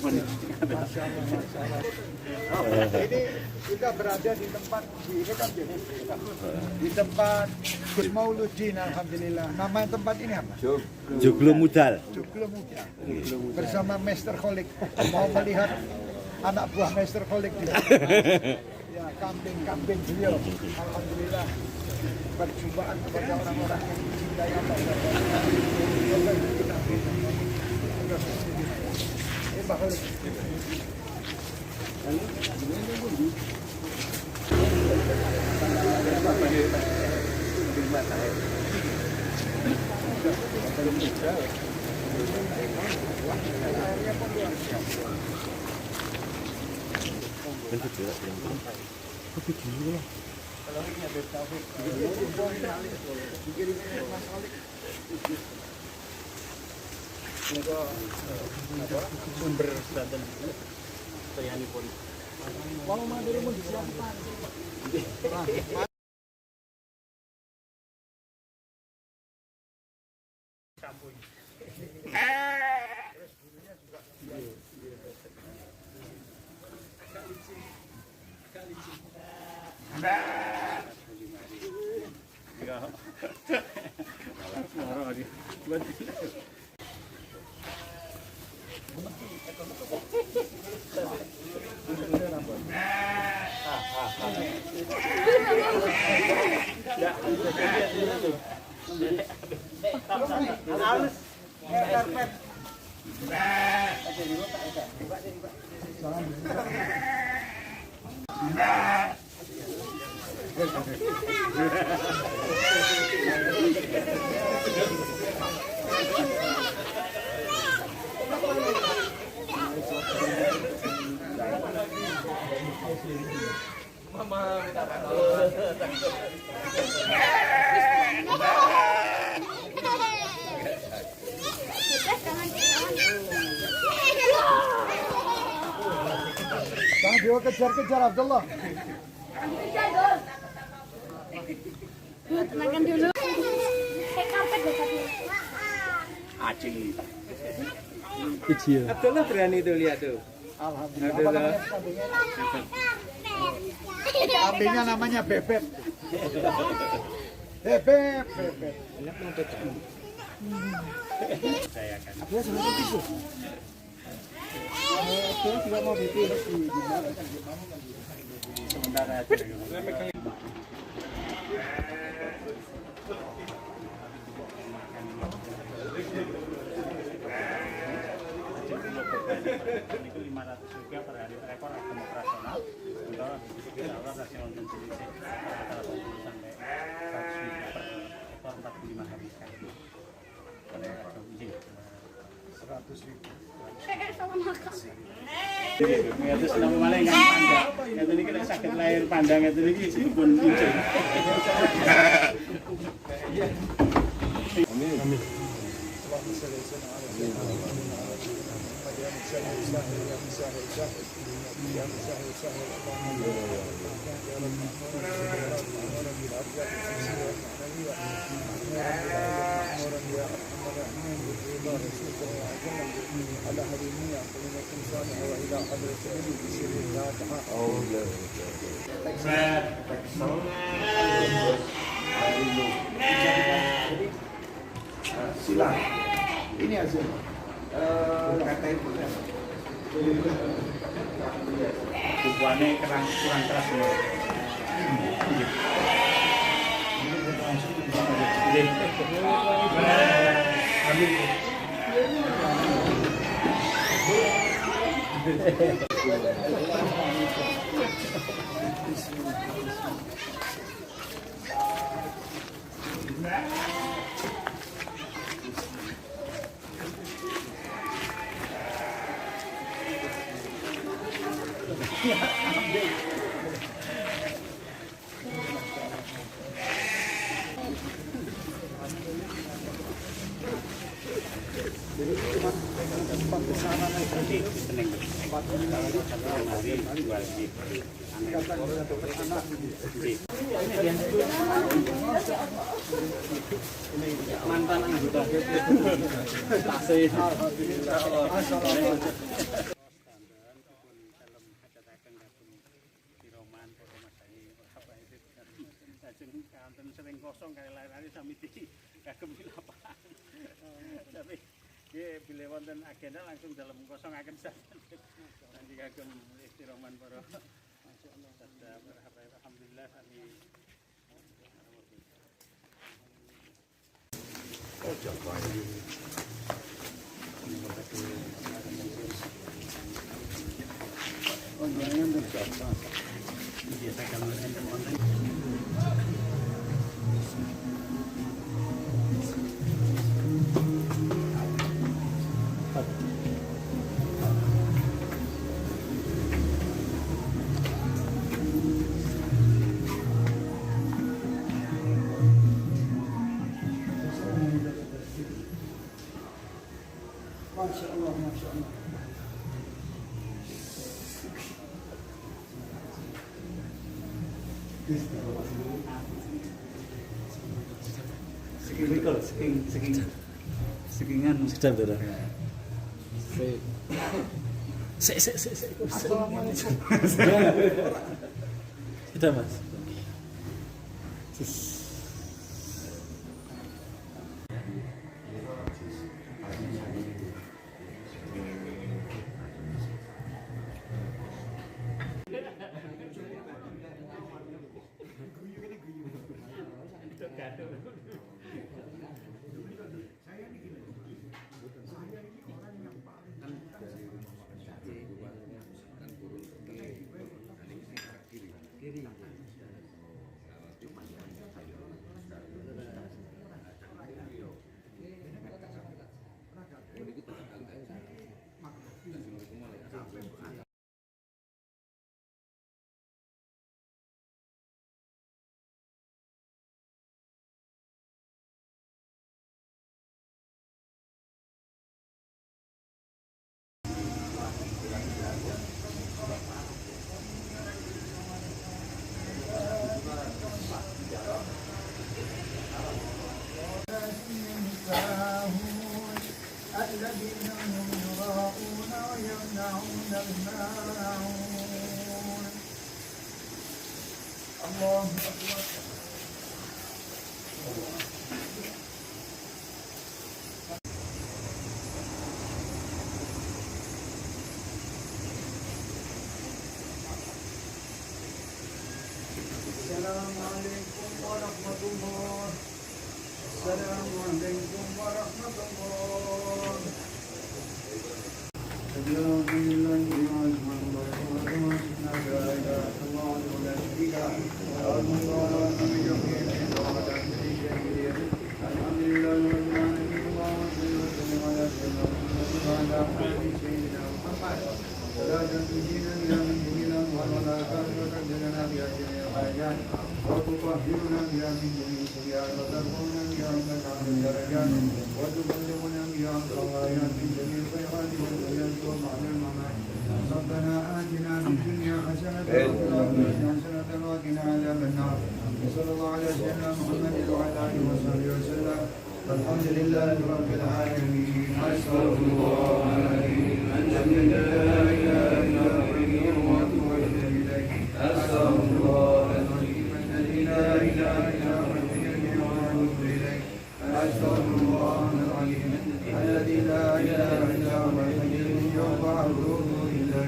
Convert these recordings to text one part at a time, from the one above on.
Masya Allah. Ini kita berada di tempat ini kan di tempat Gus Mauludin, alhamdulillah. Nama tempat ini apa? Joglo Mudal. Joglo Mudal. Bersama Master Kholik. Mau melihat anak buah Master Kholik juga. Ya, kambing-kambing beliau. Alhamdulillah. Perjumpaan kepada orang-orang yang mencintai Allah. Pak Kholik. Sumber Banten Toyanipun. Kalau mandiri mau disiapkan. Dia kejar-kejar Abdullah. Tenangkan dulu. Kayak karpet deh tadi. Acing. Kecil. Abdullah berani tuh lihat tuh. Alhamdulillah. Kambingnya namanya Bebek. Bebek. Enak mau betul. Saya akan. Abdullah sama itu. Dia juga mau bikin Sementara aja. Itu 500 rupiah per hari rekor akan operasional untuk insya nasional dan selisih antara 20 sampai 100 ribu per ekor 45 hari sekali. Pada izin 100 ribu. Kayak sama makan. Terus nama malah yang pandang. Yang tadi kita sakit lahir pandang yang tadi sini pun izin. Amin. Silang. Ini hasil. Kata itu. Bukuannya kurang keras semua. Jadi cuma tempat kesana nanti. Mantan anggota. Tasih. Alhamdulillah. kosong kali lain-lain sami di kagem lapangan. Tapi nggih bilih wonten agenda langsung dalam kosong akan saja. Nanti kagem istiroman para masyaallah. Alhamdulillah sami Masya Allah, Masya Allah. Sekingan sedap dah. Assalamualaikum. Sudah Mas. الذين هم يراءون ويمنعون الماعون. الله أكبر. السلام عليكم ورحمة الله. السلام عليكم ورحمة الله. الحمد لله وتطهرنا بها من جميع سيئات وترفعنا بها عندك عن الدرجات وتبلغنا بها الغايات من جميع الخيرات والولايات ومعنى الممات. ربنا آتنا في الدنيا حسنة وفي الآخرة حسنة وقنا عذاب النار. وصلى الله على سيدنا محمد وعلى آله وصحبه وسلم. الحمد لله رب العالمين. أستغفر الله العظيم الذي لا إله إلا هو وأتوب إليه. أستغفر الله العظيم الذي لا إله إلا هو وأتوب إليه. أستغفر الله العظيم الذي لا إله إلا هو وأتوب إليه.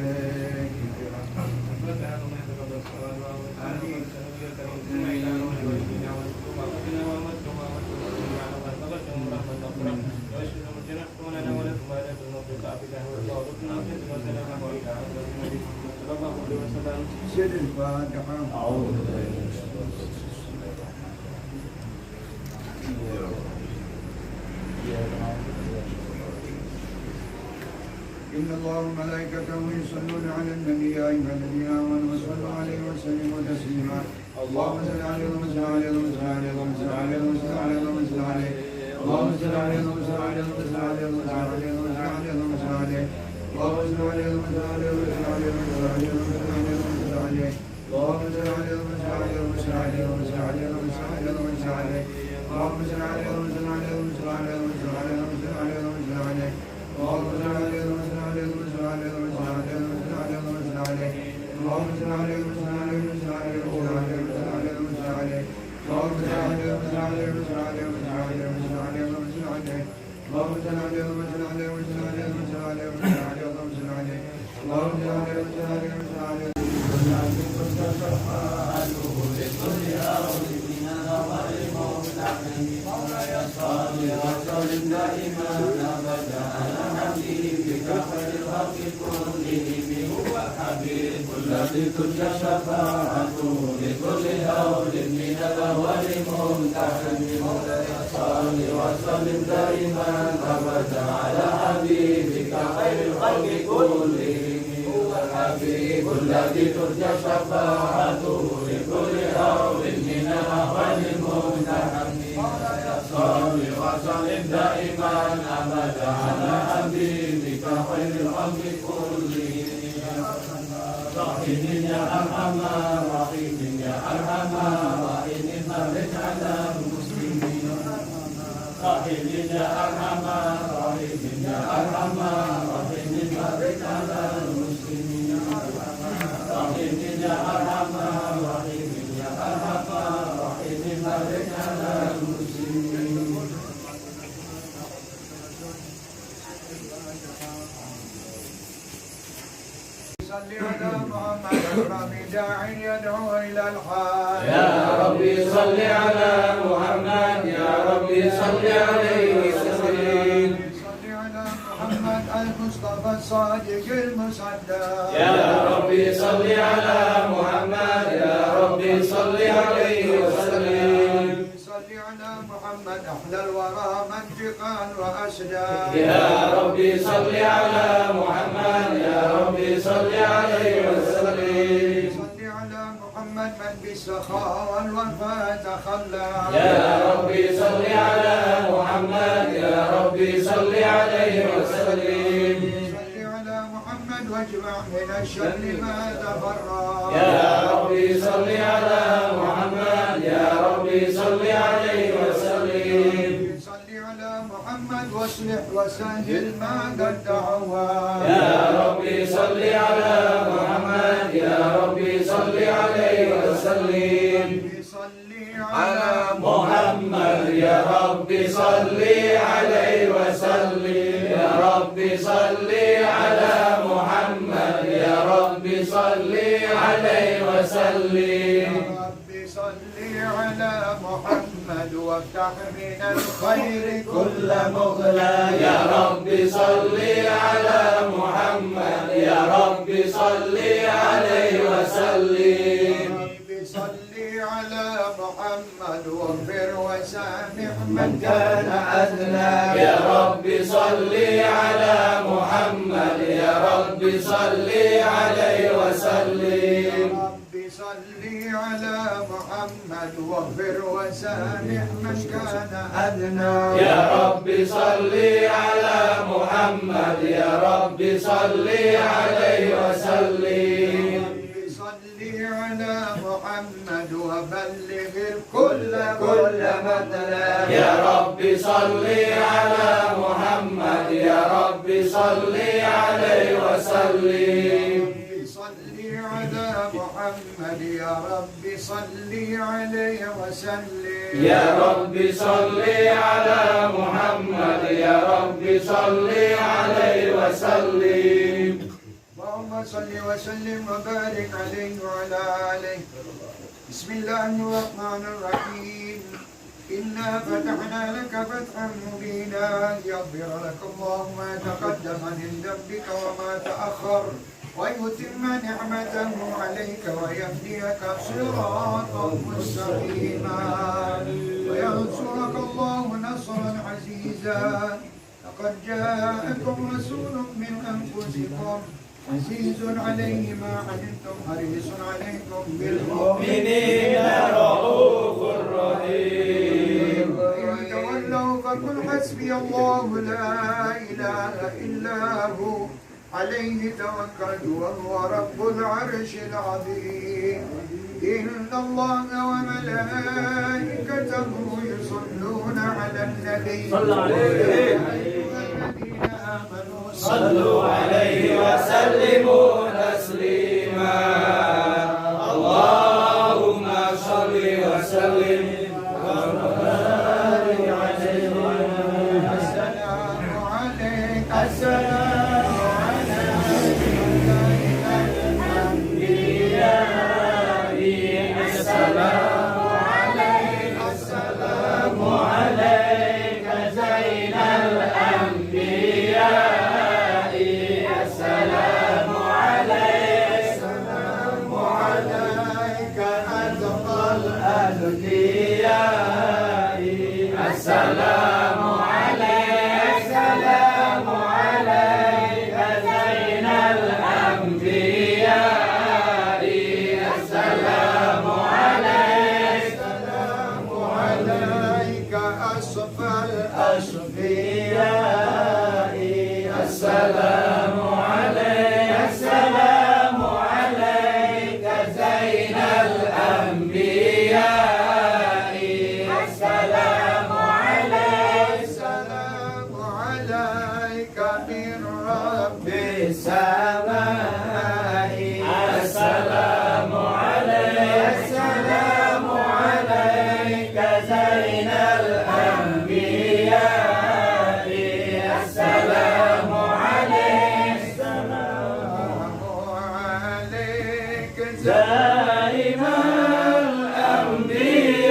سر الفاتحة. أعوذ بالله من الشيطان إن الله وملائكته يصلون على النبي يا أيها الذين آمنوا صلوا عليه وسلموا تسليما. اللهم صل عليه وسلم عليه وسلم عليه وسلم عليه وسلم عليه وسلم عليه. اللهم صل عليه وسلم عليه وسلم عليه وسلم عليه وسلم عليه وسلم عليه. اللهم صل عليه وسلم عليه وسلم عليه وسلم عليه وسلم عليه. اللهم صل عليه وسلم عليه وسلم عليه وسلم عليه وسلم عليه وسلم عليه. اللهم صل عليه وسلم عليه وسلم عليه وسلم عليه وسلم عليه وسلم عليه. اللهم صل عليه وسلم عليه وسلم عليه وسلم عليه وسلم عليه وسلم عليه. اللهم صل عليه وسلم عليه وسلم عليه وسلم عليه وسلم عليه وسلم عليه. اللهم صل عليه وسلم عليه وسلم عليه وسلم عليه. اللهم صل عليه وسلم عليه وسلم عليه وسلم عليه. اللهم صل عليه وسلم عليه وسلم عليه وسلم عليه. اللهم صل عليه وسلم عليه وسلم عليه وسلم عليه. اللهم صل عليه وسلم عليه وسلم عليه وسلم عليه وسلم عليه اللهم صل عليه اللهم صل عليه وسلم عليه وسلم عليه الذي تلك شفاعته لكل هول من الأهوال ممتحن صل وسلم دائما أبدا على حبيبك خير الخلق كلهم هو الحبيب الذي ترجى شفاعته لكل هول من الأهوال ممتحن صل وسلم دائما أبدا على حبيبك خير الخلق كلهم رحيم يا أرحم رحيم يا أرحم رحيم فرج على المسلمين رحيم يا أرحم رحيم يا أرحم رحيم فرج على المسلمين رحيم يا أرحم رحيم يا أرحم رحيم فرج على المسلمين صل على محمد ربي داعي يدعو الى الحق يا ربي صل على محمد يا ربي صل عليه وسلم صل على محمد المصطفى الصادق المصدق يا ربي صل على محمد يا ربي صل عليه وسلم صل على محمد احلى الورى منطقا واسدا يا ربي صل على محمد يا ربي صل عليه وسلم صل على محمد من بالسخاء والوفاء تخلى يا ربي صل على محمد يا ربي صل عليه وسلم صل على محمد واجمع من الشر ما تفرق يا ربي صل على محمد يا ربي صل عليه وسلم صل على محمد واصلح وسهل ما قد دعوا يا ربي صل على محمد يا ربي صل عليه وسلم صل على محمد يا ربي صل عليه وسلم يا ربي صل على محمد يا ربي صل عليه وسلم رب صل على محمد وافتح من الخير كل مغلق يا ربي صل على محمد يا ربي صل عليه وسلم رب صل على محمد واغفر وسامح من كان أذنى يا ربي صل على محمد يا ربي صل عليه وسلم رب صل على محمد واغفر وسامح من كان أذنى يا ربي صل على محمد يا ربي صل عليه وسلم صل على محمد وبلغ الكل كل مطلب يا ربي صل على محمد يا ربي صل عليه وسلم صل على محمد يا رب صل عليه وسلم يا ربي صل على محمد يا ربي صل عليه وسلم اللهم صل وسلم وبارك عليه وعلى آله بسم الله الرحمن الرحيم إنا فتحنا لك فتحا مبينا ليغفر لك الله ما تقدم من ذنبك وما تأخر ويتم نعمته عليك ويهديك صراطا مستقيما وينصرك الله نصرا عزيزا لقد جاءكم رسول من أنفسكم عزيز عليه ما عنتم حريص عليكم بالمؤمنين رؤوف رحيم إن تولوا فقل حسبي الله لا إله إلا هو عليه توكلت وهو رب العرش العظيم إن الله وملائكته يصلون على النبي صلى عليه الذين آمنوا صلوا عليه وسلموا تسليما اللهم صل وسلم وبارك عليه السلام أصفى الأصفياء السلام عليك السلام عليك زين الأنبياء السلام عليك السلام عليك من رب السماء السلام عليك السلام عليك زين الأنبياء السلام عليك السلام عليك زين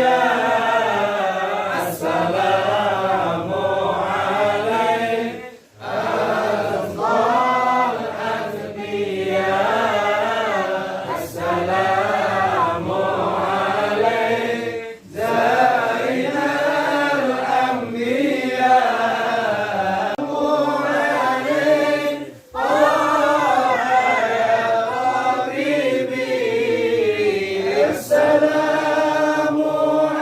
الأنبياء السلام عليك أفضل الأنبياء السلام عليك زين الأنبياء عليك حبيبي السلام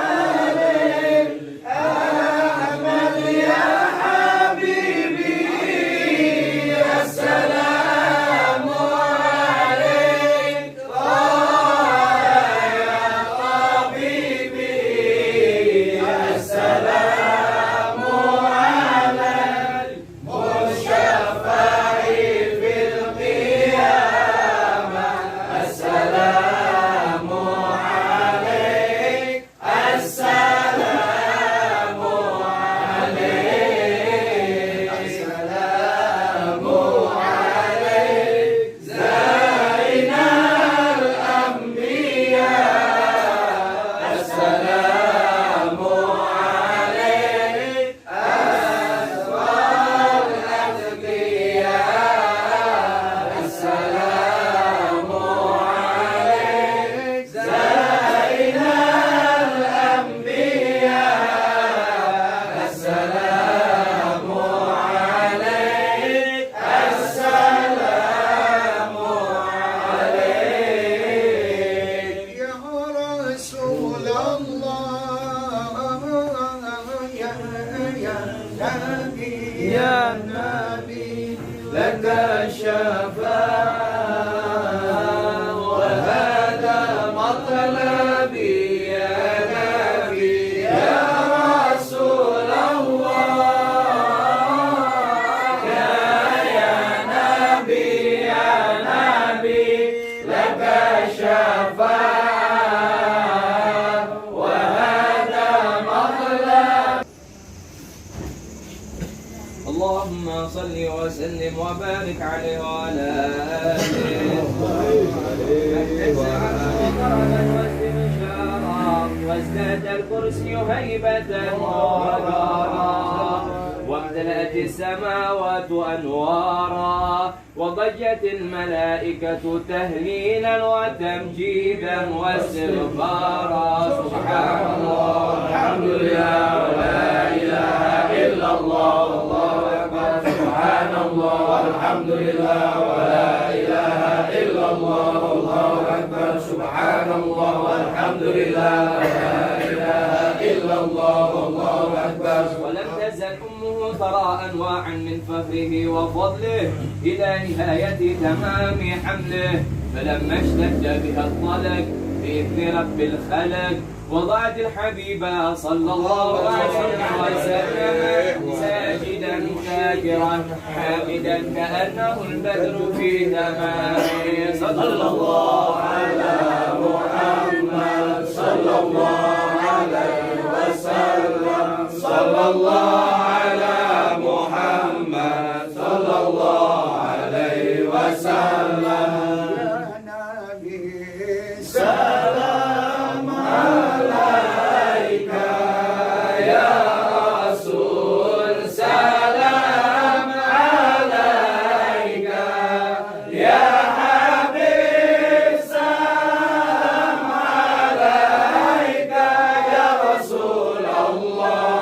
عليك أحمد يا حبيبي السلام عليك يا حبيبي السلام على المشفع في القيامة السلام عليك السلام عليك السلام عليك زين الأنبياء السلام عليك أسوار الأتقياء السلام عليك زين الأنبياء السلام عليك السلام عليك يا رسول الله يا نبي يا نبي لك الشفاعة وهذا مطلبي يا نبي يا رسول الله يا نبي لك الشفاعة وهذا مطلب. اللهم صل وسلم وبارك عليه وعلى آله وازداد الكرسي هيبة وقارا وامتلأت السماوات أنوارا وضجت الملائكة تهليلا وتمجيدا واستغفارا سبحان الله والحمد لله ولا إله إلا الله والله أكبر سبحان الله والحمد لله ولا إله إلا الله والله أكبر سبحان الله والحمد لله ولا إله إلا الله والله أكبر. ولم تزل أمه ترى أنواعا من فخره وفضله إلى نهاية تمام حمله فلما اشتد بها الطلق بإذن رب الخلق وضعت الحبيب صلى الله عليه وسلم ساجدا شاكرا حامدا كأنه البدر في تمامه صلى الله على محمد صلى الله عليه وسلم صلى الله على محمد صلى الله عليه وسلم يا نبي سلام عليك يا رسول سلام عليك يا حبيب سلام عليك يا رسول الله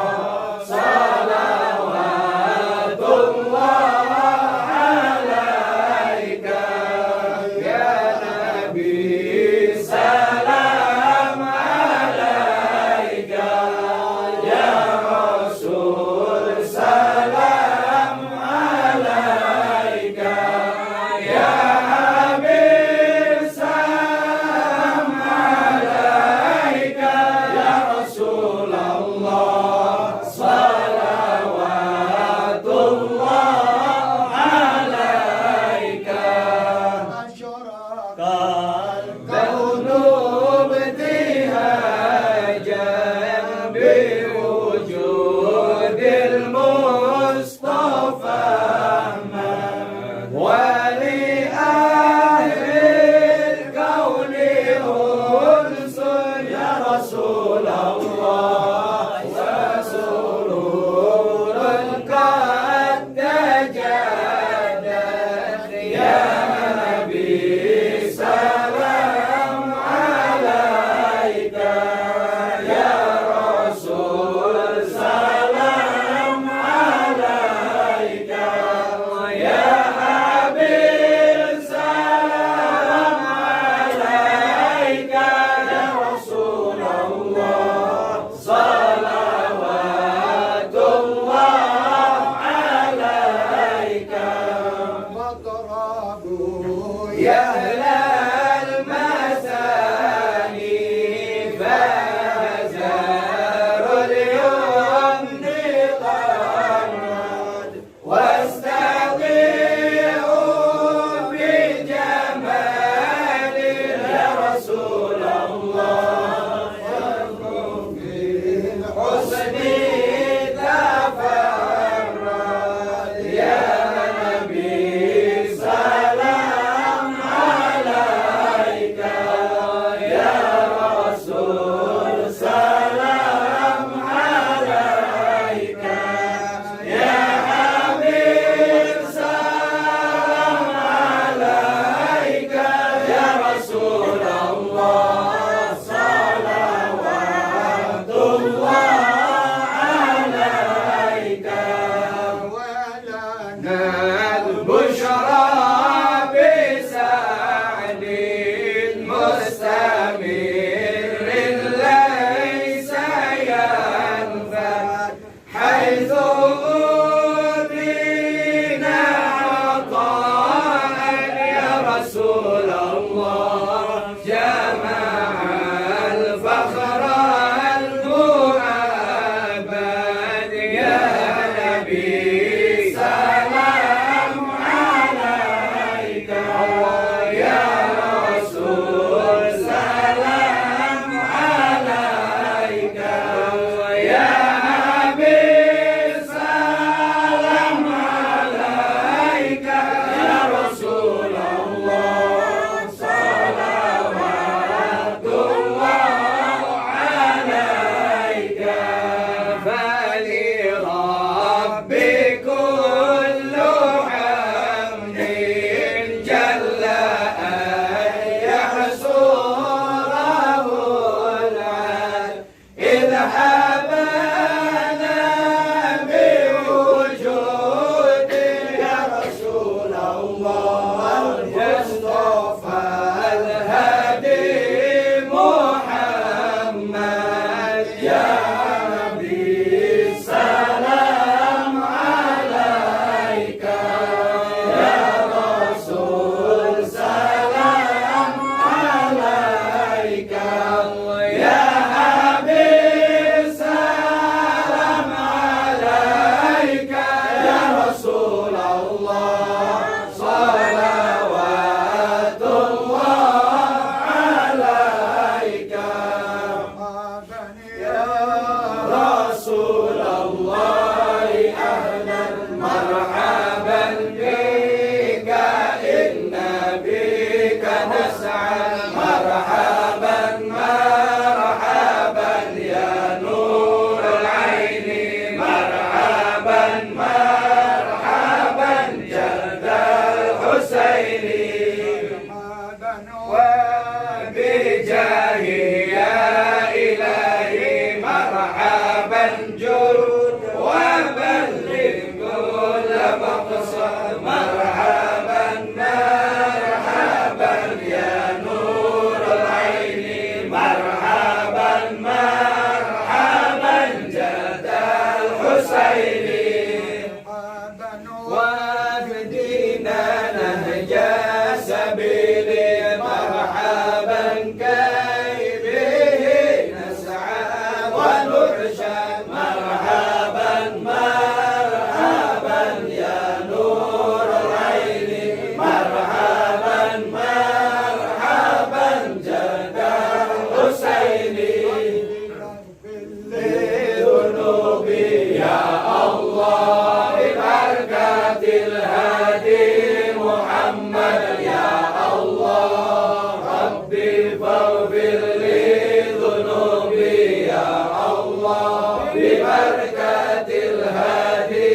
وانجر وبلغ كل مقصد مرحبا مرحبا يا نور العين مرحبا مرحبا جد الحسين واهدنا نهج سبيل مرحبا كي به نسعى ونرشد مرحبا مرحبا يا نور العين مرحبا مرحبا جد الحسين لذنوبي يا الله ببركة الهادي محمد يا الله ربي فاغفر لي ذنوبي يا الله ببركة الهادي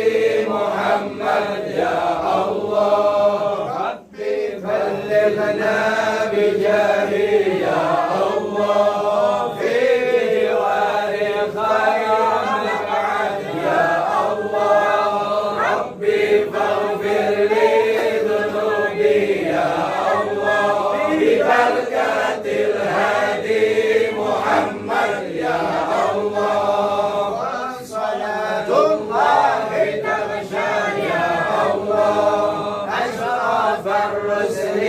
محمد يا الله ربي بلغنا بجاهي يا الله في جوار خير مقعد يا الله ربي فاغفر لي ذنوبي يا الله ببركة الهادي محمد يا الله وصلاة الله تغشى يا الله أشرف الرسل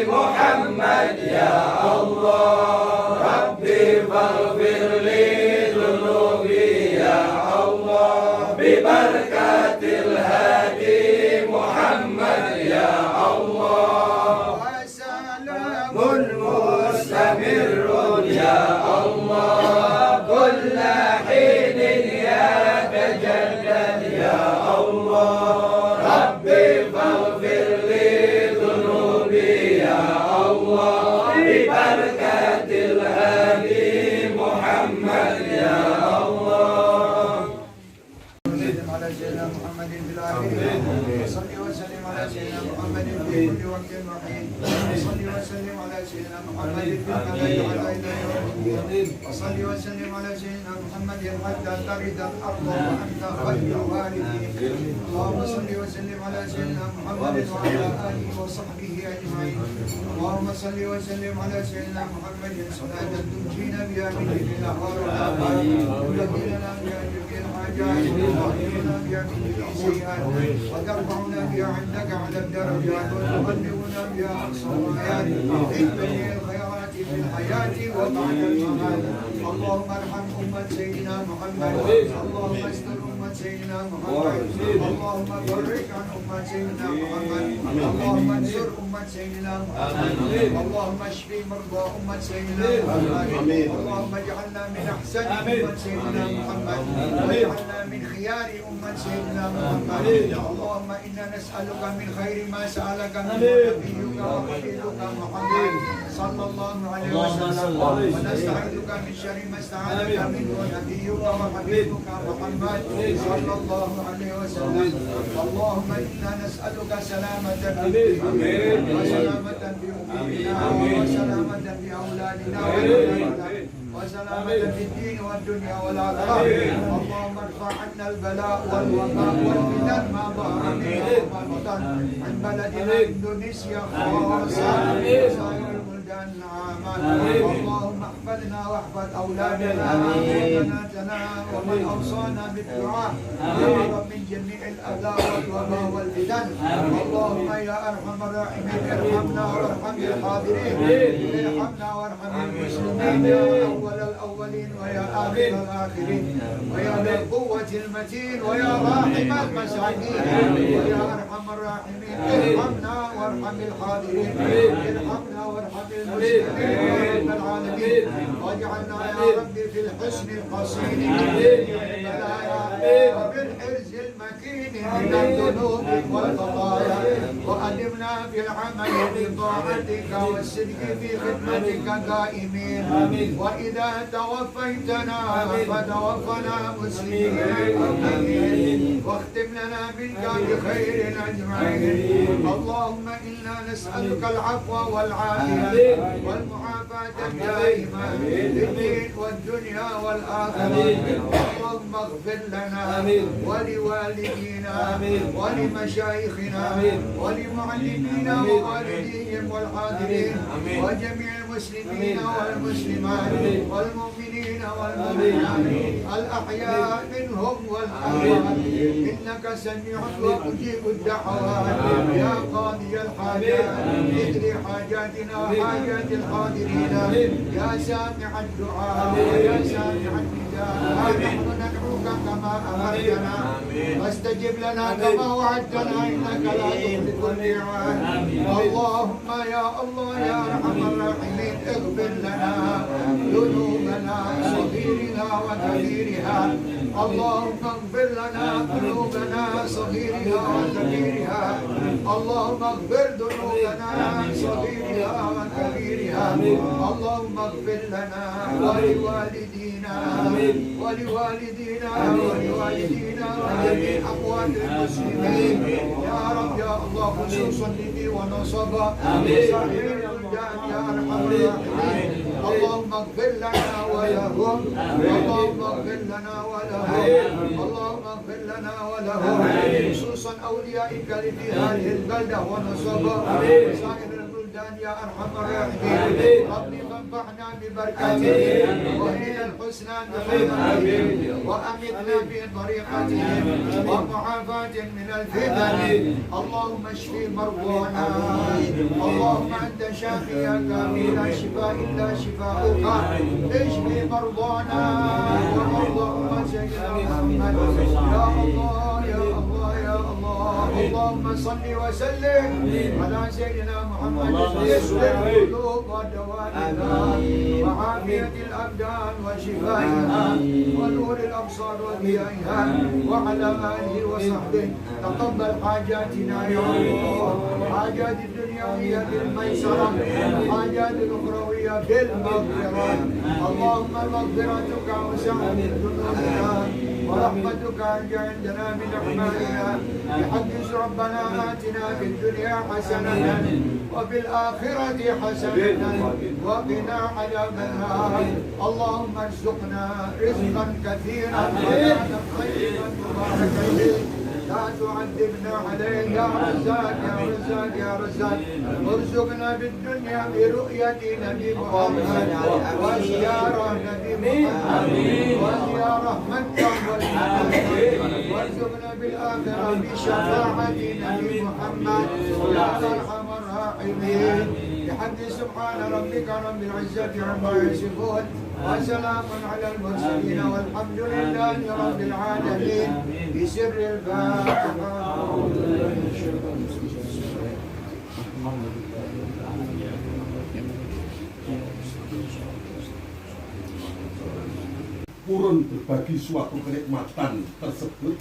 محمد يا الله ربي فاغفر لي ذنوبي يا الله ببركة الهادي محمد يا الله وسلام مستمر يا الله كل حين يتجدد يا الله ربي فاغفر لي ذنوبي يا الله ببركة الهادي محمد يا الله على سيدنا محمد في الآخرين وصلي وسلم على سيدنا محمد في كل وقت وحين وصلي وسلم على سيدنا محمد في الحياة وعلى الدين وصلي وسلم على سيدنا محمد حتى ترد الأرض وأنت خير والدين اللهم صل وسلم على سيدنا محمد وعلى آله وصحبه أجمعين اللهم صل وسلم على سيدنا محمد صلاة تنجينا بها من جميع الأهوال والآفات وتقينا بها جميع الحاجات وتطهرنا بها من جميع السيئات وترفعنا بها عندك على الدرجات وتبلغنا بها أقصى الغايات في جميع الخيرات في الحياة وبعد الممات اللهم ارحم أمة سيدنا محمد اللهم استر أمة سيدنا محمد اللهم فرج عن أمة سيدنا محمد اللهم انصر أمة سيدنا محمد اللهم اشف مرضى أمة سيدنا محمد اللهم اجعلنا من أحسن أمة سيدنا محمد واجعلنا من خيار أمة سيدنا محمد اللهم إنا نسألك من خير ما سألك منه نبيك وحبيبك محمد صلى الله عليه وسلم ونستعيذك من شر ما استعاذك منه نبيك وحبيبك محمد صلى الله عليه وسلم اللهم إنا نسألك سلامة في الدين وسلامة في أمورنا وسلامة في أولادنا وسلامة في الدين والدنيا والآخرة اللهم ارفع عنا البلاء والوباء والفتن ما ظهر منها وما بطن عن بلدنا إندونيسيا خاصة وسائر البلدان عامة اللهم احفظنا واحفظ أولادنا وبناتنا ومن أوصانا بالدعاء نهرب من جميع الأذى والوباء والفتن اللهم يا أرحم الراحمين ارحمنا وارحم الحاضرين ارحمنا وارحم المسلمين يا أول الأولين ويا آخر الآخرين ويا ذا القوة المتين ويا راحم المساكين ويا أرحم الراحمين ارحمنا وارحم الحاضرين ارحمنا وارحم المسلمين يا رب العالمين واجعلنا يا ربي في الحسن القصير وبالحرز المكين من الذنوب والخطايا وأدمنا في العمل بطاعتك والصدق في خدمتك دائمين وإذا توفيتنا فتوفنا مسلمين واختم لنا منك بخير أجمعين. اللهم إنا نسألك العفو والعافية والمعافاة الدائمة في الدين والدنيا والآخرة. اللهم اغفر لنا ولوالدينا ولمشايخنا ولمعلمينا ووالديهم والحاضرين وجميع المسلمين والمسلمات والمؤمنين والمؤمنات الأحياء منهم والأموات إنك سميع ومجيب الدعوات يا قاضي الحاجات اقض حاجاتنا وحاجات الحاضرين يا سامع الدعاء ويا سامع النداء نحن ندعوك كما أمرتنا واستجب لنا كما وعدتنا إنك لا تخلف الميعاد. اللهم يا الله يا أرحم الراحمين اغفر لنا ذنوبنا صغيرها وكبيرها. اللهم اغفر لنا ذنوبنا صغيرها وكبيرها. اللهم اغفر ذنوبنا صغيرها وكبيرها. اللهم اغفر لنا ولوالدينا ولوالدينا ولوالدينا وجميع أموات المسلمين يا رب يا الله خصوصا لدي ونصب وسائر البلدان يا أرحم الراحمين. اللهم اغفر لنا ولهم اللهم اغفر لنا ولهم اللهم اغفر لنا ولهم خصوصا أوليائك لدي هذه البلدة ونصب وسائر البلدان يا أرحم الراحمين. رب فانفعنا ببركاتهم واهدنا الحسنى بحرمتهم وأمتنا في طريقتهم ومعافاة من الفتن. اللهم اشف مرضانا. اللهم أنت شافي يا كافي لا شفاء إلا شفاؤك. اشف مرضانا ومرضى سيدنا محمد يا الله يا الله يا الله. اللهم صل وسلم على سيدنا محمد يسلم القلوب ودوائها وعافية الأبدان وشفائها ونور الأبصار وضيائها وعلى آله وصحبه. تقبل حاجاتنا يا الله، حاجات الدنيوية بالميسرة حاجات الأخروية بالمغفرة. اللهم مغفرتك أوسع من ذنوبنا ورحمتك أرجع عندنا من رحمتنا. بحق ربنا آتنا في الدنيا حسنة وفي الآخرة حسنة وقنا عذاب النار. اللهم ارزقنا رزقا كثيرا وحلالا طيبا مباركا فيه لا تعذبنا عليه يا رزاق يا رزاق يا رزاق. ارزقنا بالدنيا برؤية نبي محمد وزيارة نبي محمد وزيارة مكة والمدينة. وارزقنا بالآخرة بشفاعة نبي محمد يا أرحم الراحمين. بحمد سبحان ربك رب العزة عما يصفون وسلام على المرسلين والحمد لله رب العالمين. بسر الفاتحة. Purun berbagi suatu kenikmatan tersebut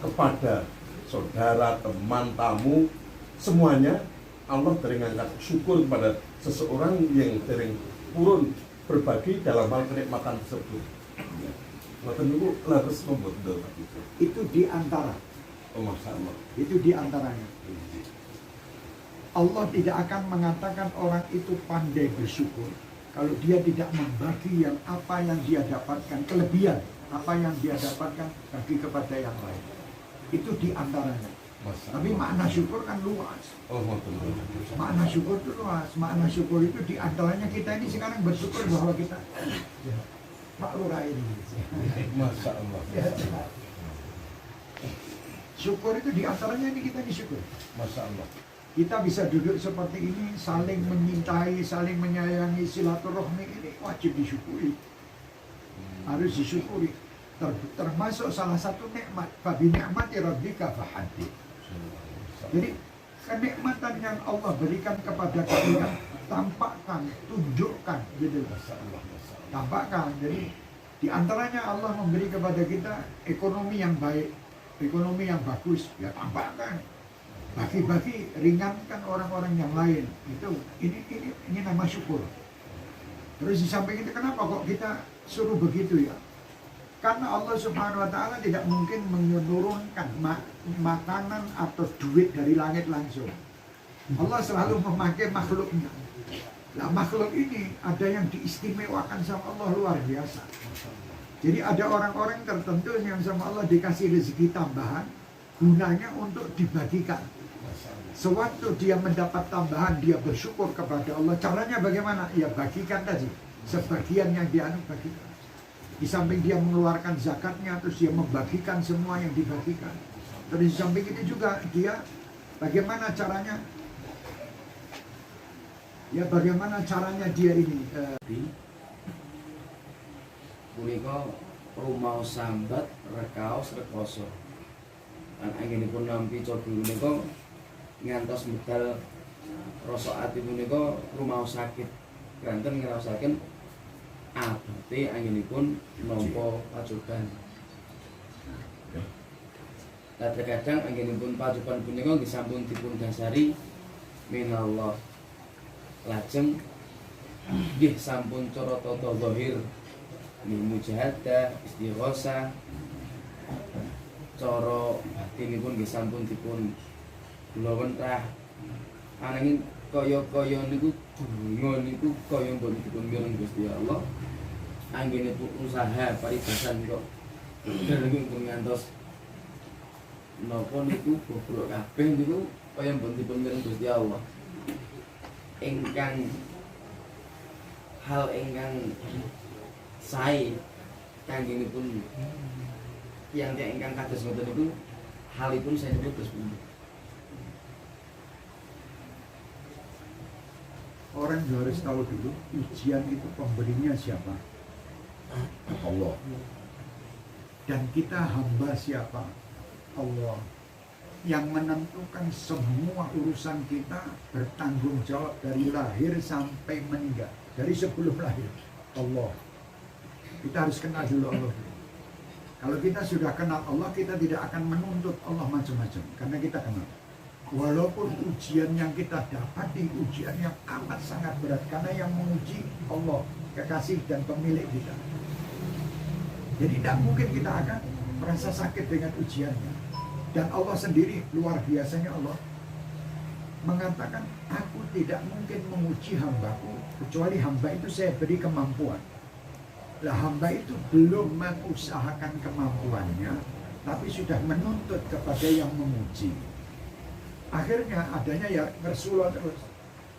kepada saudara, teman, tamu, semuanya. Allah teringat syukur kepada seseorang yang sering purun berbagi dalam hal kenikmatan tersebut. Maka itu harus membuat doa Itu di antara. Itu di antaranya. Allah tidak akan mengatakan orang itu pandai bersyukur kalau dia tidak membagi yang apa yang dia dapatkan, kelebihan apa yang dia dapatkan bagi kepada yang lain. Itu di antaranya. Tapi makna syukur kan luas. Makna syukur itu luas. Makna syukur itu di antaranya kita ini sekarang bersyukur bahwa kita Pak Lurah ini. Masya Allah. Syukur itu di antaranya ini kita disyukur. Masya Allah. Kita bisa duduk seperti ini, saling menyintai, saling menyayangi, silaturahmi ini wajib disyukuri. Harus disyukuri. Termasuk salah satu nikmat. Fabi ni'mati rabbika fahaddits. Jadi kenikmatan yang Allah berikan kepada kita tampakkan, tunjukkan, gitu. Tampakkan. Jadi di antaranya Allah memberi kepada kita ekonomi yang baik, ekonomi yang bagus, ya tampakkan. Bagi-bagi, ringankan orang-orang yang lain. Itu ini nama syukur. Terus di samping itu kenapa kok kita suruh begitu ya? Karena Allah Subhanahu wa Ta'ala tidak mungkin menurunkan makanan atau duit dari langit langsung. Allah selalu memakai makhluknya. Nah, makhluk ini ada yang diistimewakan sama Allah luar biasa. Jadi ada orang-orang tertentu yang sama Allah dikasih rezeki tambahan, gunanya untuk dibagikan. Sewaktu dia mendapat tambahan, dia bersyukur kepada Allah. Caranya bagaimana? Ya bagikan tadi. Sebagian yang dia bagikan. Di samping dia mengeluarkan zakatnya, terus dia membagikan semua yang dibagikan. Terus di samping itu juga dia bagaimana caranya? Ya bagaimana caranya dia ini? Punika rumau sambat rekaos rekoso. Lan anggenipun nampi cobi punika ngantos medal rasa ati punika rumau sakit. Kanten ngraosaken abate anggenipun nampa pacoban. Kadang-kadang anggenipun pacoban punika nggih sampun dipun dasari minallah. Lajeng nggih sampun cara tata zahir mujahadah, istighosa, cara batinipun nggih sampun dipun kula wentrah. Ananging kaya-kaya niku donga niku kaya mboten dipun mireng Gusti Allah. Anggenipun usaha paribasan kok dereng pun ngantos napa niku bobrok kabeh niku kaya mboten dipun mireng Gusti Allah. Hal ingkang sae kanggenipun tiyang-tiyang ingkang kados ngoten niku halipun saya terus pundi. Orang harus tahu dulu ujian itu pemberinya siapa? Allah. Dan kita hamba siapa? Allah. Yang menentukan semua urusan kita bertanggung jawab dari lahir sampai meninggal, dari sebelum lahir. Allah. Kita harus kenal dulu Allah. Kalau kita sudah kenal Allah, kita tidak akan menuntut Allah macam-macam karena kita kenal. Walaupun ujian yang kita dapati ujian yang amat sangat berat, karena yang menguji Allah, kekasih dan pemilik kita. Jadi tidak mungkin kita akan merasa sakit dengan ujiannya. Dan Allah sendiri luar biasanya Allah mengatakan, aku tidak mungkin menguji hambaku kecuali hamba itu saya beri kemampuan. Lah hamba itu belum mengusahakan kemampuannya, tapi sudah menuntut kepada yang menguji. Akhirnya adanya ya Rasulullah terus.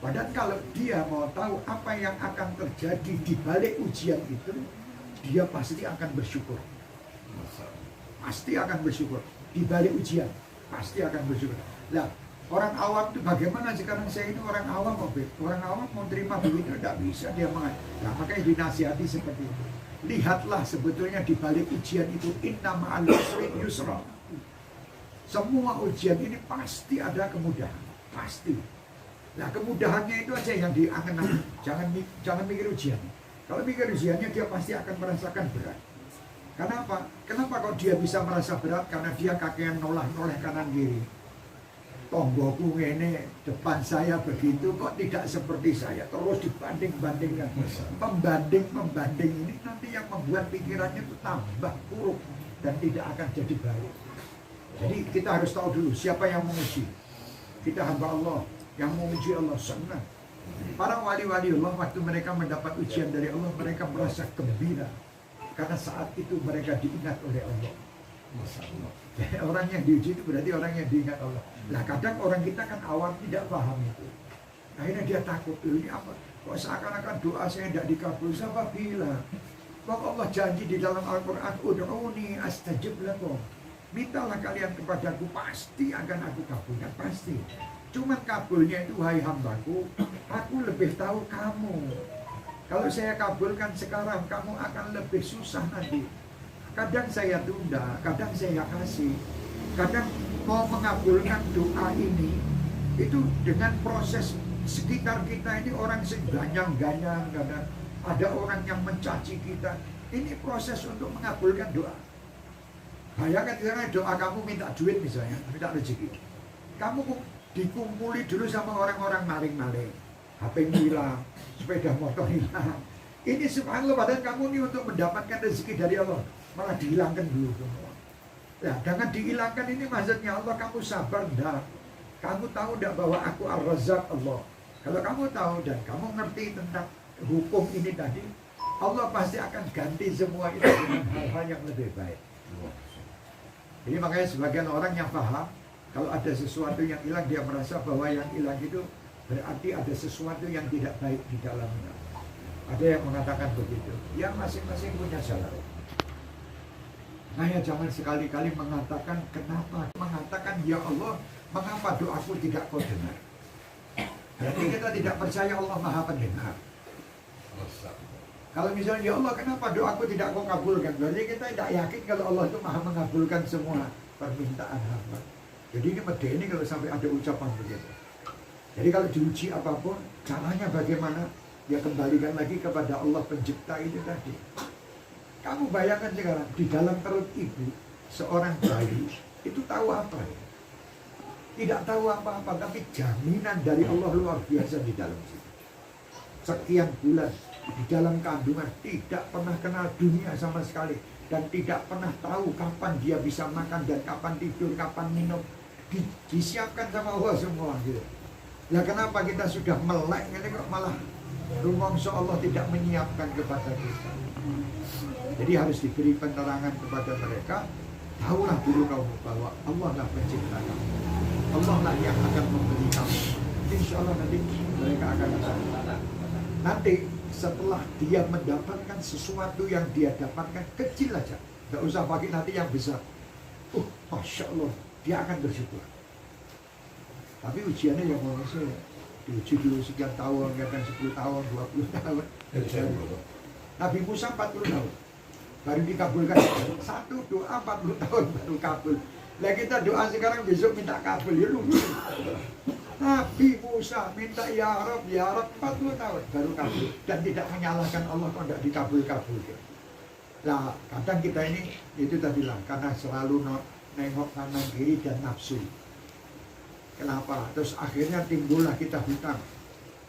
Padahal kalau dia mau tahu apa yang akan terjadi di balik ujian itu, dia pasti akan bersyukur. Pasti akan bersyukur. Di balik ujian, pasti akan bersyukur. Lah, orang awam itu bagaimana sekarang? Saya ini orang awam, orang awam mau terima begitu, tidak bisa dia mengajar. Nah, makanya dinasihati seperti itu. Lihatlah sebetulnya di balik ujian itu, inna ma'al usri yusra. Semua ujian ini pasti ada kemudahan, pasti. Nah, kemudahannya itu aja yang diangen. Jangan mikir ujian. Kalau mikir ujiannya dia pasti akan merasakan berat. Kenapa? Kenapa kok dia bisa merasa berat? Karena dia kakean noleh kanan kiri. Tonggoku ini depan saya begitu, kok tidak seperti saya. Terus dibanding-bandingkan. Pembanding ini nanti yang membuat pikirannya itu tambah buruk dan tidak akan jadi baik. Jadi kita harus tahu dulu siapa yang menguji. Kita hamba Allah, yang menguji Allah senang. Para wali-wali Allah waktu mereka mendapat ujian dari Allah, mereka merasa gembira. Karena saat itu mereka diingat oleh Allah. Jadi orang yang diuji itu berarti orang yang diingat Allah. Nah kadang orang kita kan awam tidak paham itu. Akhirnya dia takut, ini apa? Kok seakan-akan doa saya tidak dikabul? Siapa bilang? Kok Allah janji di dalam Al-Quran, ud'uni astajib lakum. Mintalah kalian kepadaku, pasti akan aku kabulkan, pasti. Cuman kabulnya itu, wahai hambaku, aku lebih tahu kamu. Kalau saya kabulkan sekarang, kamu akan lebih susah nanti. Kadang saya tunda, kadang saya kasih. Kadang mau mengabulkan doa ini, itu dengan proses sekitar kita ini orang seganyang-ganyang, kadang ada orang yang mencaci kita. Ini proses untuk mengabulkan doa. Bayangkan misalnya doa kamu minta duit misalnya, minta rezeki. Kamu dikumpuli dulu sama orang-orang maling-maling. HP hilang, sepeda motor hilang. Ini subhanallah, padahal kamu ini untuk mendapatkan rezeki dari Allah. malah dihilangkan dulu semua. Ya, dengan dihilangkan ini maksudnya Allah kamu sabar enggak? Kamu tahu enggak bahwa aku Ar-Razzaq Allah? Kalau kamu tahu dan kamu ngerti tentang hukum ini tadi, Allah pasti akan ganti semua itu dengan hal-hal yang lebih baik. Jadi makanya sebagian orang yang paham, kalau ada sesuatu yang hilang, dia merasa bahwa yang hilang itu berarti ada sesuatu yang tidak baik di dalamnya. Ada yang mengatakan begitu. Yang masing-masing punya jalan. Nah ya jangan sekali-kali mengatakan kenapa. Mengatakan ya Allah, mengapa doaku tidak kau dengar. Berarti kita tidak percaya Allah maha pendengar. Kalau misalnya ya Allah kenapa doaku tidak kau kabulkan. Berarti kita tidak yakin kalau Allah itu maha mengabulkan semua permintaan hamba. Jadi ini medeni kalau sampai ada ucapan begitu. Jadi kalau diuji apapun, caranya bagaimana? Ya kembalikan lagi kepada Allah pencipta itu tadi. Kamu bayangkan sekarang, di dalam perut ibu, seorang bayi, itu tahu apa ya? Tidak tahu apa-apa, tapi jaminan dari Allah luar biasa di dalam situ. Sekian bulan, di dalam kandungan, tidak pernah kenal dunia sama sekali. Dan tidak pernah tahu kapan dia bisa makan, dan kapan tidur, kapan minum. Disiapkan sama Allah semua gitu. Ya kenapa kita sudah melek, ini kok malah rumongso Allah tidak menyiapkan kepada kita. Jadi harus diberi penerangan kepada mereka. Tahulah dulu kamu bahwa Allah lah pencipta kamu. Allah lah yang akan memberi kamu. Insya Allah nanti mereka akan bisa. Nanti setelah dia mendapatkan sesuatu yang dia dapatkan kecil aja, nggak usah pakai nanti yang besar. Masya Allah, dia akan bersyukur. Tapi ujiannya yang manusia diuji dulu sekian tahun, kadang 10 tahun, 20 tahun. Nabi Musa 40 tahun baru dikabulkan. Satu doa 40 tahun baru kabul. Lah kita doa sekarang besok minta kabul ya lucu. Nabi Musa minta ya Rab 40 tahun baru kabul dan tidak menyalahkan Allah kalau tidak dikabul-kabulkan. Nah kadang kita ini itu tadilah karena selalu nengok kanan kiri dan nafsu. Kenapa? Terus akhirnya timbullah kita hutang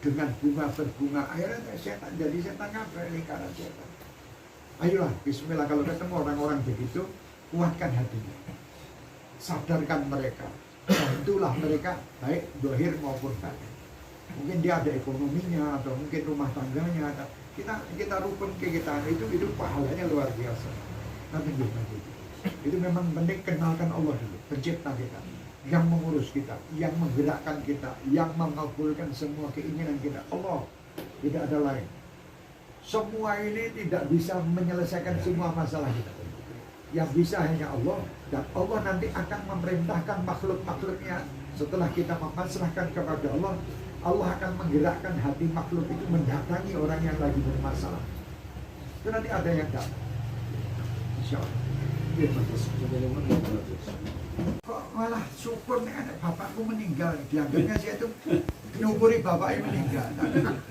dengan bunga berbunga. Akhirnya setan jadi setan apa? Lingkaran setan. Ayolah, bismillah kalau ketemu orang-orang begitu, kuatkan hatinya. Sadarkan mereka. Bantulah mereka baik dohir maupun batin. Mungkin dia ada ekonominya atau mungkin rumah tangganya. Kita rukun ke kita itu pahalanya luar biasa. Nanti begitu. Itu memang penting kenalkan Allah dulu, pencipta kita. Yang mengurus kita, yang menggerakkan kita, yang mengabulkan semua keinginan kita. Allah, tidak ada lain. Semua ini tidak bisa menyelesaikan semua masalah kita. Yang bisa hanya Allah, dan Allah nanti akan memerintahkan makhluk-makhluknya. Setelah kita memasrahkan kepada Allah, Allah akan menggerakkan hati makhluk itu mendatangi orang yang lagi bermasalah. Itu nanti ada yang datang. Insya Allah. Kok malah syukur nih anak bapakku meninggal. Dianggapnya saya itu nyukuri bapaknya meninggal.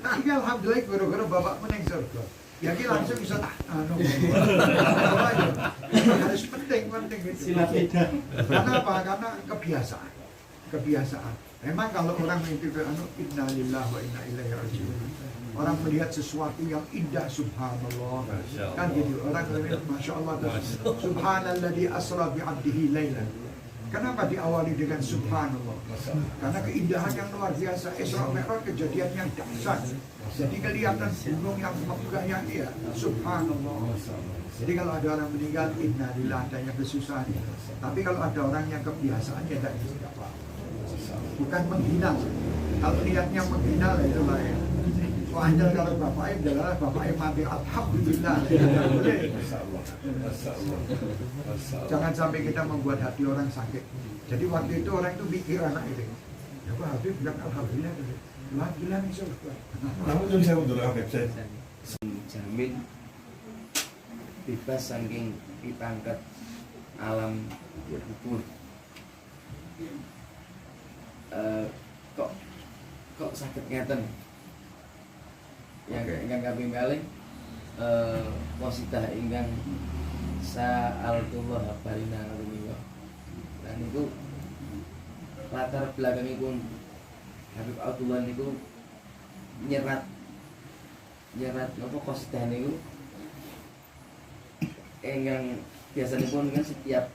Tapi alhamdulillah gara-gara bapak meninggal surga. Ya kita langsung bisa harus penting itu. Karena apa? Karena kebiasaan. Memang kalau orang itu innalillahi wa inna ilaihi raji'un. Orang melihat sesuatu yang indah, subhanallah. Kan gitu, orang melihat masya Allah. Subhanalladzi asra bi'abdihi lailan. Kenapa diawali dengan subhanallah? Karena keindahan yang luar biasa. Isra Mi'raj kejadian yang dahsyat. Jadi kelihatan gunung yang megah yang dia, subhanallah. Jadi kalau ada orang meninggal, innalillahi, adanya kesusahan. Tapi kalau ada orang yang kebiasaannya tidak bisa apa. Bukan menghina. Kalau niatnya menghina lah itu lain. Wajar kalau bapaknya adalah bapaknya mati, alhamdulillah. Jangan sampai kita membuat hati orang sakit. Jadi waktu itu orang itu mikir anak itu. Ya Pak Habib bilang alhamdulillah. Alhamdulillah nih surga. Namun yang saya untuk Habib saya jamin bebas saking ditangkap alam kubur. Kok sakit ngeten? Yang kami malih positah ingkang sa'altullah barina rumiwa. Dan itu latar belakangipun Habib Abdullah niku nyerat apa positah niku Enggang biasanya pun kan setiap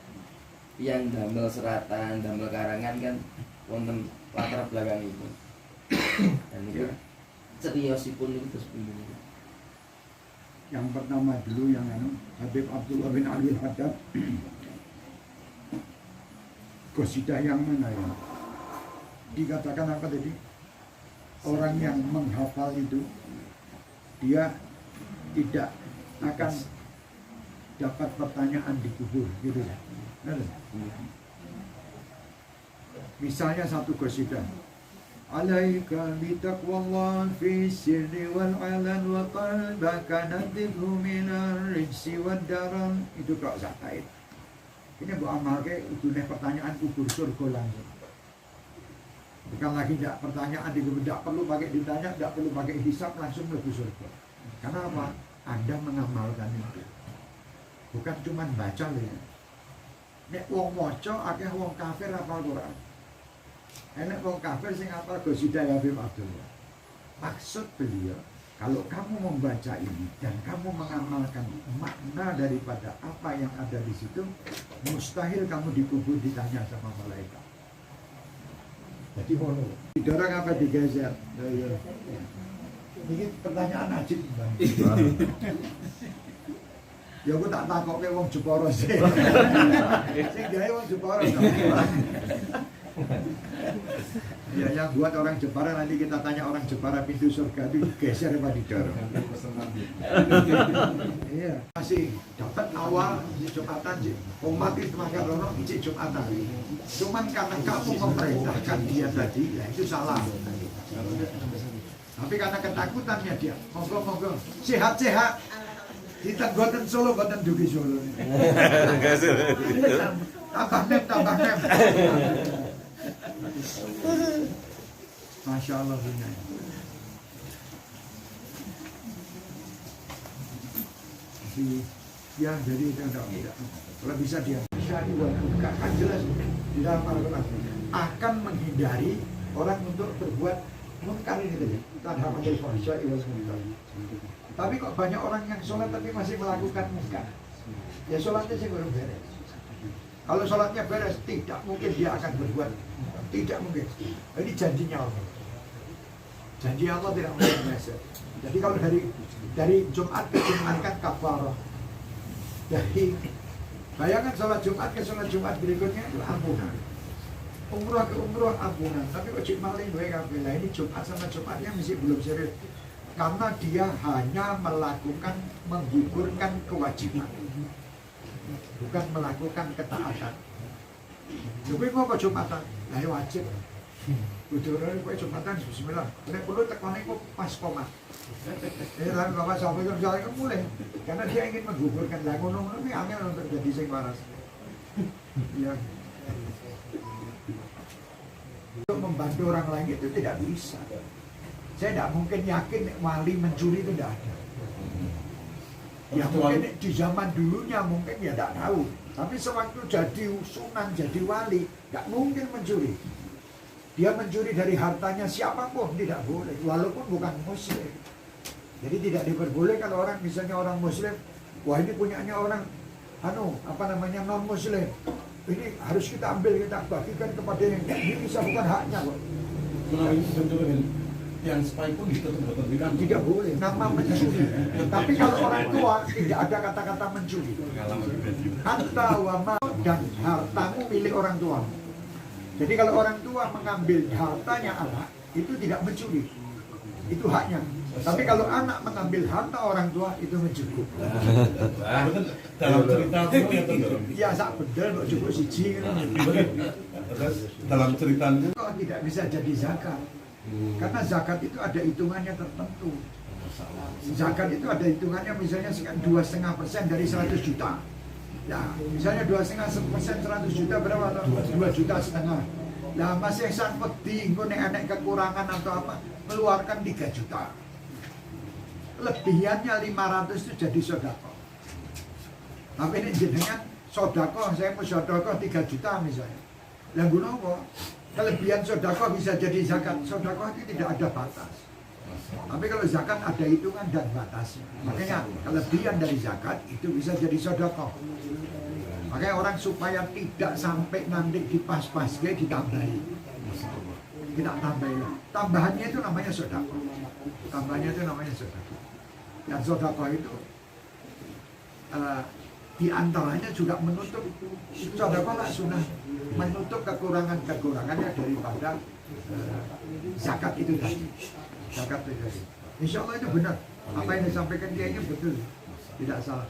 yang damel seratan, damel karangan kan wonten latar belakang itu. Dan itu seriusipun itu terus begini. Yang pertama dulu yang Habib Abdullah bin Ali Haddad, qasidah yang mana ya? Dikatakan apa tadi? Orang yang menghafal itu dia tidak akan dapat pertanyaan di kubur, gitu ya. Misalnya satu qasidah, alaika bitaqwallah fi sirri wal alan wa qalbaka nadhibhu minar rijsi wad daram. Itu kok zakait. Ini mbok amalke udune pertanyaan kubur surga langsung. Bukan lagi tidak pertanyaan di kubur, tidak perlu pakai ditanya, tidak perlu pakai hisab, langsung mlebu surga. Karena apa? Anda mengamalkan itu. Bukan cuma baca ya. Nek wong maca akeh wong kafir hafal Quran. Enak wong kafir sing hafal qasidah Habib Abdullah. Maksud beliau, kalau kamu membaca ini dan kamu mengamalkan makna daripada apa yang ada di situ, mustahil kamu dikubur ditanya sama malaikat. Jadi mono. Didorong apa digeser? Ini pertanyaan ajib. Ya aku tak takokke wong Jepara sih. Sing gawe wong Jepara. Ya yang buat orang Jepara, nanti kita tanya orang Jepara pintu surga itu geser apa didorong. Iya, masih dapat awal di Jumatan, umat itu makan rono ijik Jumatan. Cuman karena kamu memerintahkan dia tadi, ya itu salah. Tapi karena ketakutannya dia, monggo sehat-sehat. Kita goten Solo, goten dugi Solo. Tambah nem. Masya Allah punya. Ya jadi itu tidak. Kalau bisa dia kan jelas di dalam Al-Quran akan menghindari orang untuk berbuat munkar ini tadi. Tanda menjadi fahsyah iwas munkar. Tapi kok banyak orang yang sholat tapi masih melakukan munkar. Ya sholatnya sih belum beres. Kalau sholatnya beres, tidak mungkin dia akan berbuat. Tidak mungkin. Ini janjinya Allah. Janji Allah tidak mungkin meleset. Jadi kalau dari Jumat ke Jumat kan kafarah. Jadi bayangkan sholat Jumat ke sholat Jumat berikutnya itu ampunan. Umroh ke umroh ampunan. Tapi kok cik maling gue kabeh. Ini Jumat sama Jumatnya masih belum serius. Karena dia hanya melakukan menggugurkan kewajiban. Bukan melakukan ketaatan. Tapi kok Jumatan? Nah ya wajib. Kuduran kok Jumatan bismillah. Nek perlu tekone kok pas komat. Lan Bapak sampai ke mulai. Karena dia ingin menggugurkan lah ngono-ngono iki angel untuk jadi sing waras. Ya. Untuk membantu orang lain itu tidak bisa. Saya tidak mungkin yakin wali mencuri itu tidak ada. Ya mungkin di zaman dulunya mungkin ya tidak tahu. Tapi sewaktu jadi sunan, jadi wali, tidak mungkin mencuri. Dia mencuri dari hartanya siapapun, tidak boleh. Walaupun bukan muslim. Jadi tidak diperbolehkan orang, misalnya orang muslim, wah ini punyanya orang, non muslim. Ini harus kita ambil, kita bagikan kepada yang ini bisa bukan haknya kok. Yang spy pun ditentukan tidak boleh nama mencuri. Tapi kalau orang tua tidak ada kata-kata mencuri. Harta wama dan hartamu milik orang tua. Jadi kalau orang tua mengambil hartanya anak itu tidak mencuri, itu haknya. Tapi kalau anak mengambil harta orang tua itu mencuri. Dalam cerita ya sak bedel kok cukup siji. Dalam cerita itu kok tidak bisa jadi zakat. Karena zakat itu ada hitungannya tertentu. Zakat itu ada hitungannya misalnya 2,5% dari 100 juta. Ya, misalnya 2,5% 100 juta berapa? 2,5 juta. Nah, masih sang pedi, engko nek anek kekurangan atau apa, keluarkan 3 juta. Lebihannya 500 itu jadi sedekah. Tapi ini jenengan sedekah, saya mau sedekah 3 juta misalnya. Lah guna apa? Kelebihan sedekah bisa jadi zakat. Sedekah itu tidak ada batas. Tapi kalau zakat ada hitungan dan batas. Makanya kelebihan dari zakat itu bisa jadi sedekah. Makanya orang supaya tidak sampai nanti dipas-pas ditambahi. Tidak tambahin. Tambahannya itu namanya sedekah. Tambahannya itu namanya sedekah. Dan sedekah itu di antaranya juga menutup sedekah sunnah, menutup kekurangannya daripada zakat itu tadi. Zakat itu tadi. Insya Allah itu benar. Apa yang disampaikan dia ini betul, tidak salah.